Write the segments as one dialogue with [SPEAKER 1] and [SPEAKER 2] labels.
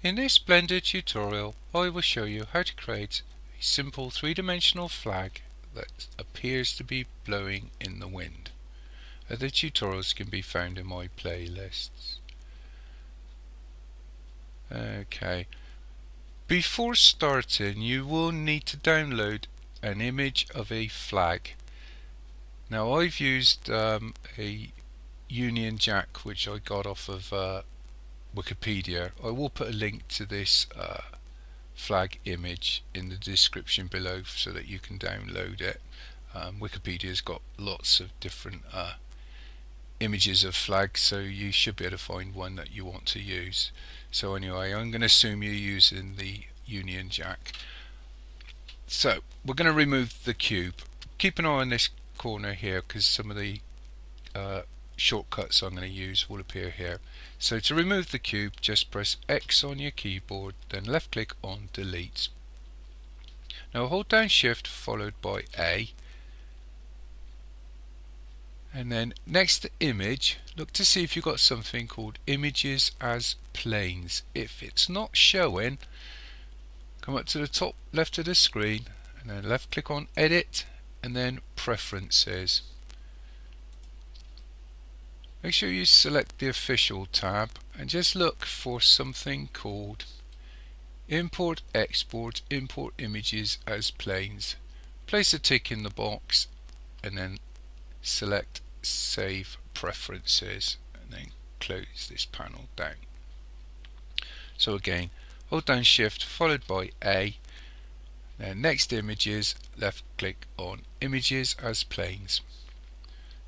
[SPEAKER 1] In this Blender tutorial, I will show you how to create a simple three-dimensional flag that appears to be blowing in the wind. Other tutorials can be found in my playlists. Okay. Before starting, you will need to download an image of a flag. Now I've used a Union Jack which I got off of Wikipedia. I will put a link to this flag image in the description below so that you can download it. Wikipedia's got lots of different images of flags, so you should be able to find one that you want to use. So anyway, I'm going to assume you're using the Union Jack. So we're going to remove the cube. Keep an eye on this corner here because some of the shortcuts I'm going to use will appear here. So to remove the cube, just press X on your keyboard, then left click on delete. Now hold down shift followed by A, and then next to image, look to see if you've got something called images as planes. If it's not showing, come up to the top left of the screen and then left click on edit and then preferences. Make sure you select the official tab and just look for something called import export import images as planes. Place a tick in the box and then select save preferences and then close this panel down. So again, hold down shift followed by A, then next images, left click on images as planes.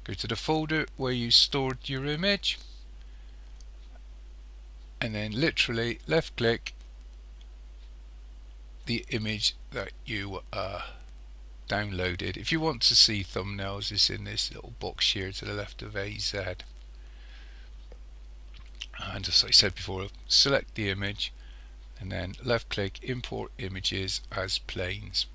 [SPEAKER 1] Go to the folder where you stored your image and then literally left click the image that you downloaded. If you want to see thumbnails, it's in this little box here to the left of AZ. And as I said before, select the image and then left click import images as planes.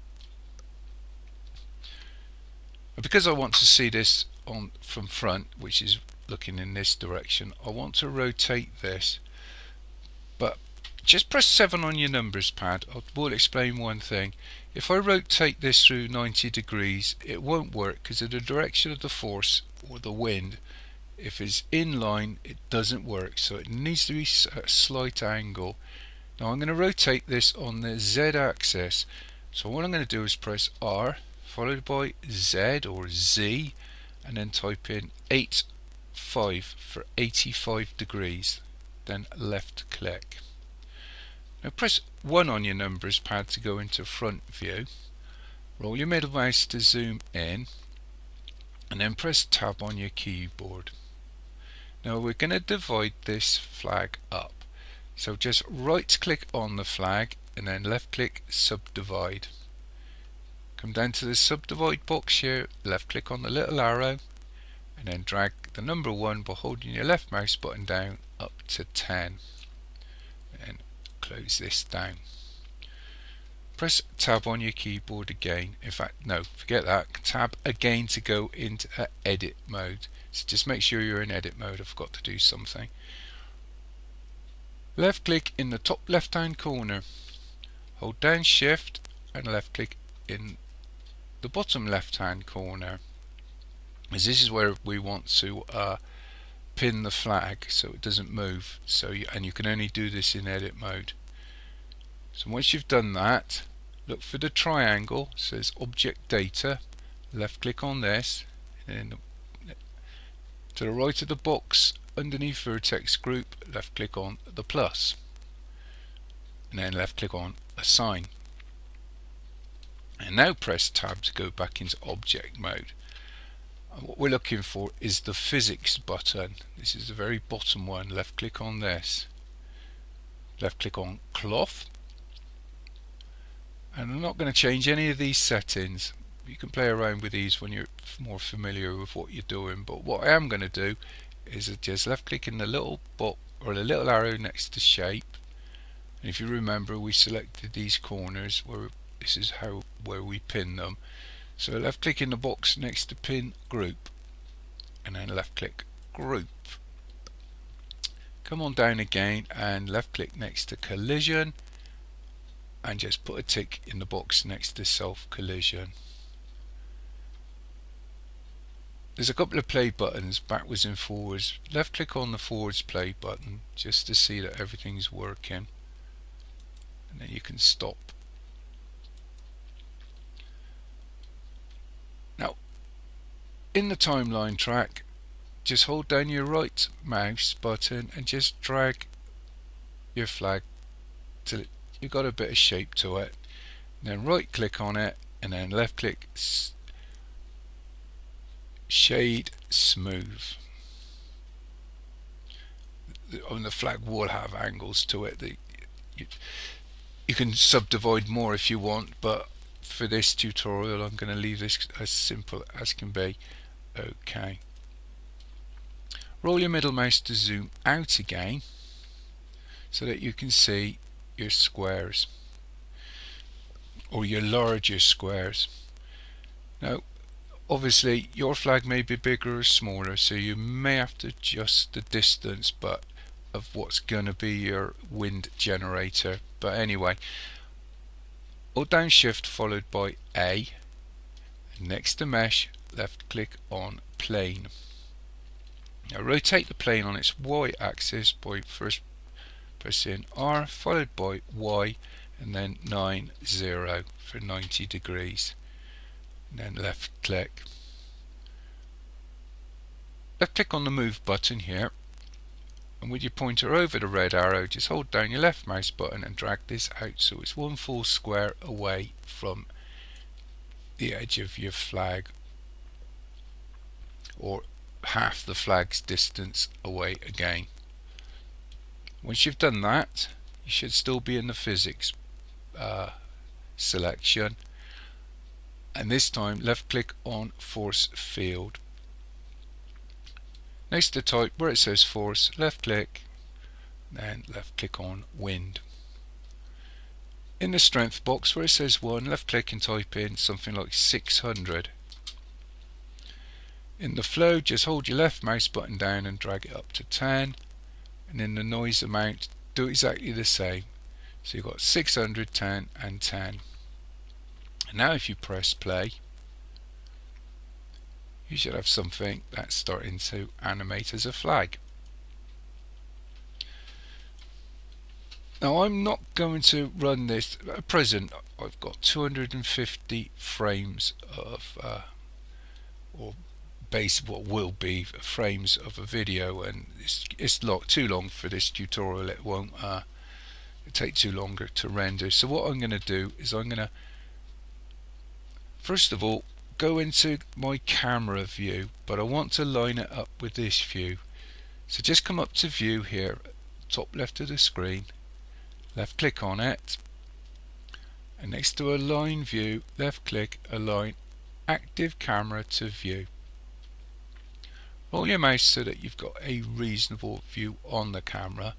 [SPEAKER 1] And because I want to see this on from front, which is looking in this direction, I want to rotate this, but just press 7 on your numbers pad. I will explain one thing. If I rotate this through 90 degrees, it won't work because of the direction of the force or the wind. If it's in line, it doesn't work, so it needs to be at a slight angle. Now I'm going to rotate this on the Z axis, so what I'm going to do is press R followed by Z or Z and then type in 85 for 85 degrees, then left click. Now press 1 on your numbers pad to go into front view, roll your middle mouse to zoom in and then press tab on your keyboard. Now we're going to divide this flag up, so just right click on the flag and then left click subdivide. Come down to the subdivide box here, left click on the little arrow and then drag the number 1 by holding your left mouse button down up to 10 and close this down. Press tab on your keyboard again. In fact, no, forget that. Tab again to go into edit mode. So just make sure you're in edit mode. I forgot to do something. Left click in the top left hand corner. Hold down shift and left click in the bottom left hand corner, as this is where we want to pin the flag so it doesn't move. So and you can only do this in edit mode. So once you've done that, look for the triangle, it says object data, left click on this and to the right of the box underneath vertex group, left click on the plus and then left click on assign, and now press tab to go back into object mode. And what we're looking for is the physics button. This is the very bottom one. Left click on this, left click on cloth, and I'm not going to change any of these settings. You can play around with these when you're more familiar with what you're doing, but what I am going to do is just left click in the little box or the little arrow next to shape, and if you remember we selected these corners where this is where we pin them. So left click in the box next to pin group and then left click group. come on down again and left click next to collision and just put a tick in the box next to self collision. There's a couple of play buttons backwards and forwards. Left click on the forwards play button just to see that everything's working, and then you can stop. Now in the timeline track, just hold down your right mouse button and just drag your flag till you've got a bit of shape to it, and then right click on it and then left click shade smooth. The flag will have angles to it that you can subdivide more if you want, but for this tutorial I'm going to leave this as simple as can be. Okay, roll your middle mouse to zoom out again so that you can see your squares or your larger squares. Now obviously your flag may be bigger or smaller, so you may have to adjust the distance of what's going to be your wind generator. But anyway, hold down shift followed by A, and next to mesh left click on plane. Now rotate the plane on its Y axis by first pressing R followed by Y and then 90 for 90 degrees. And then left click on the move button here, and with your pointer over the red arrow just hold down your left mouse button and drag this out so it's one full square away from the edge of your flag, or half the flag's distance away again. Once you've done that, you should still be in the physics selection, and this time left click on force field. Next to type, where it says force, left click, then left click on wind. In the strength box where it says 1, left click and type in something like 600. In the flow, just hold your left mouse button down and drag it up to 10, and in the noise amount do exactly the same. So you've got 600, 10 and 10. And now if you press play, you should have something that's starting to animate as a flag. Now I'm not going to run this at present. I've got 250 frames of or base what will be frames of a video, and it's too long for this tutorial. It won't take too longer to render. So what I'm going to do is I'm going to first of all go into my camera view, but I want to line it up with this view. So just come up to view here, top left of the screen, left click on it, and next to align view, left click align active camera to view. Roll your mouse so that you've got a reasonable view on the camera,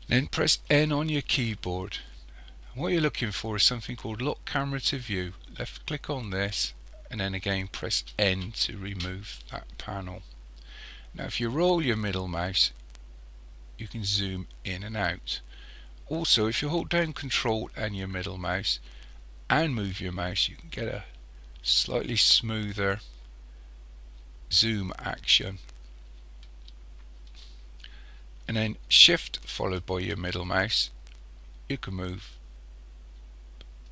[SPEAKER 1] then press N on your keyboard. What you're looking for is something called lock camera to view. Left click on this and then again press N to remove that panel. Now if you roll your middle mouse you can zoom in and out. Also if you hold down Control and your middle mouse and move your mouse, you can get a slightly smoother zoom action. And then Shift followed by your middle mouse, you can move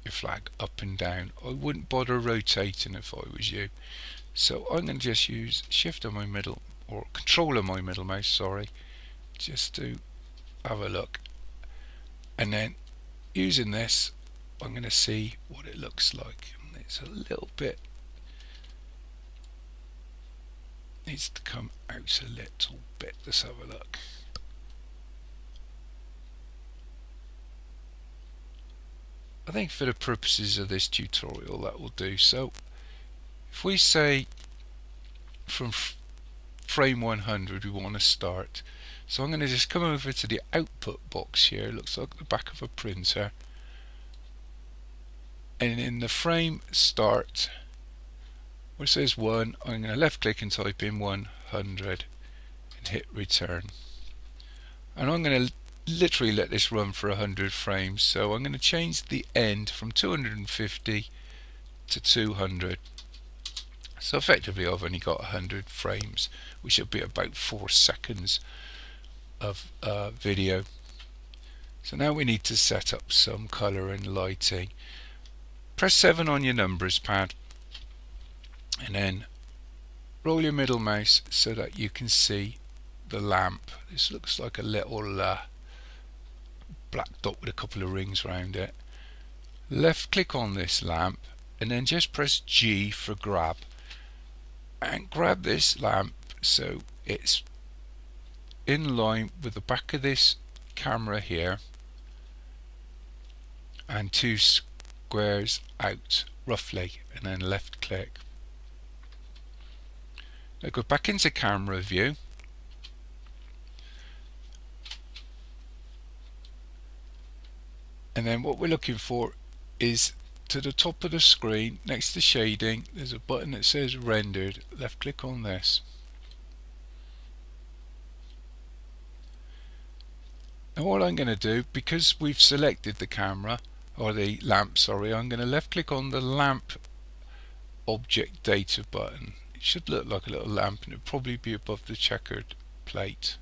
[SPEAKER 1] your flag up and down. I wouldn't bother rotating if I was you, so I'm going to just use Shift on my middle, or Control on my middle mouse, sorry, just to have a look, and then using this I'm going to see what it looks like. It's a little bit, needs to come out a little bit. Let's have a look. I think for the purposes of this tutorial that will do. So if we say from frame 100 we want to start, so I'm going to just come over to the output box here. It looks like the back of a printer, and in the frame start where it says 1, I'm going to left click and type in 100 and hit return. and I'm going to literally let this run for 100 frames. So I'm going to change the end from 250 to 200. So effectively I've only got 100 frames, which will be about 4 seconds of video. So now we need to set up some color and lighting. Press 7 on your numbers pad and then roll your middle mouse so that you can see the lamp. This looks like a little black dot with a couple of rings around it. Left click on this lamp and then just press G for grab, and grab this lamp so it's in line with the back of this camera here and 2 squares out roughly, and then left click. Now go back into camera view and then what we're looking for is to the top of the screen next to shading there's a button that says rendered. Left click on this. Now what I'm going to do, because we've selected the camera or the lamp, sorry, I'm going to left click on the lamp object data button. It should look like a little lamp and it'll probably be above the checkered plate,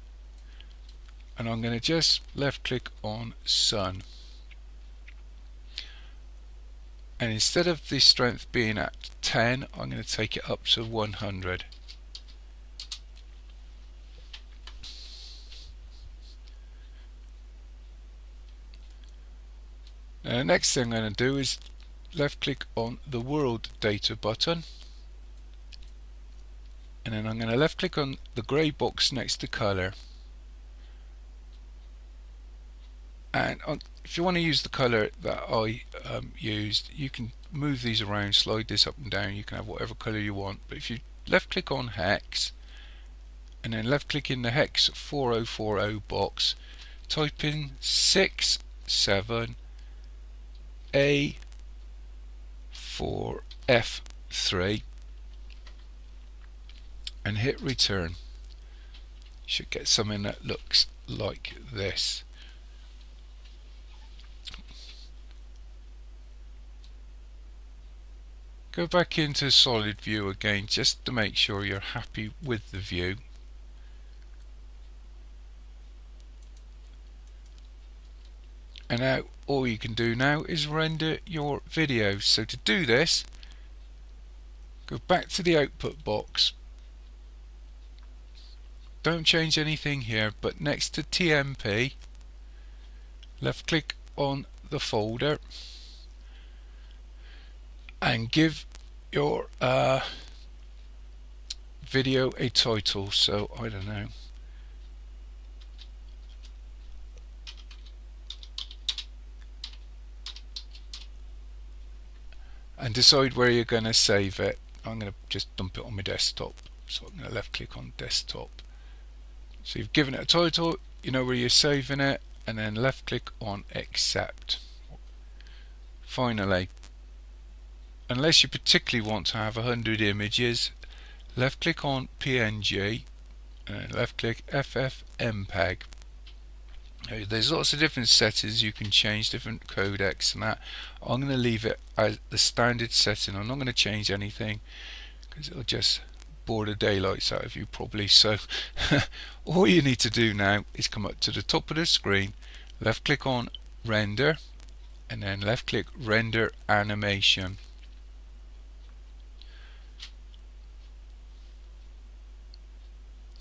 [SPEAKER 1] and I'm going to just left click on sun, and instead of the strength being at 10 I'm going to take it up to 100. Now the next thing I'm going to do is left click on the world data button, and then I'm going to left click on the grey box next to color, and if you want to use the color that I used, you can move these around, slide this up and down, you can have whatever color you want. But if you left click on hex and then left click in the hex 4040 box, type in 67 A 4 F3 and hit return, you should get something that looks like this. Go back into solid view again just to make sure you're happy with the view. And now all you can do now is render your video. So to do this, go back to the output box. Don't change anything here, but next to TMP, left click on the folder and give your video a title. So I don't know, and decide where you're going to save it. I'm going to just dump it on my desktop, so I'm going to left click on desktop. So you've given it a title, you know where you're saving it, and then left click on accept. Finally, unless you particularly want to have 100 images, left click on PNG and left click FFmpeg. There's lots of different settings you can change, different codecs and that. I'm going to leave it as the standard setting. I'm not going to change anything because it'll just bore the daylights out of you probably. So all you need to do now is come up to the top of the screen, left click on render and then left click render animation.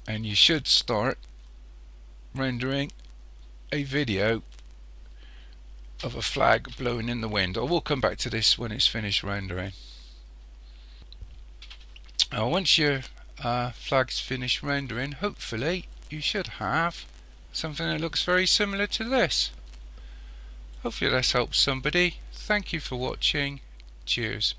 [SPEAKER 1] And you should start rendering a video of a flag blowing in the wind. I will come back to this when it's finished rendering. Now once your flag's finished rendering, hopefully you should have something that looks very similar to this. Hopefully this helps somebody. Thank you for watching. Cheers.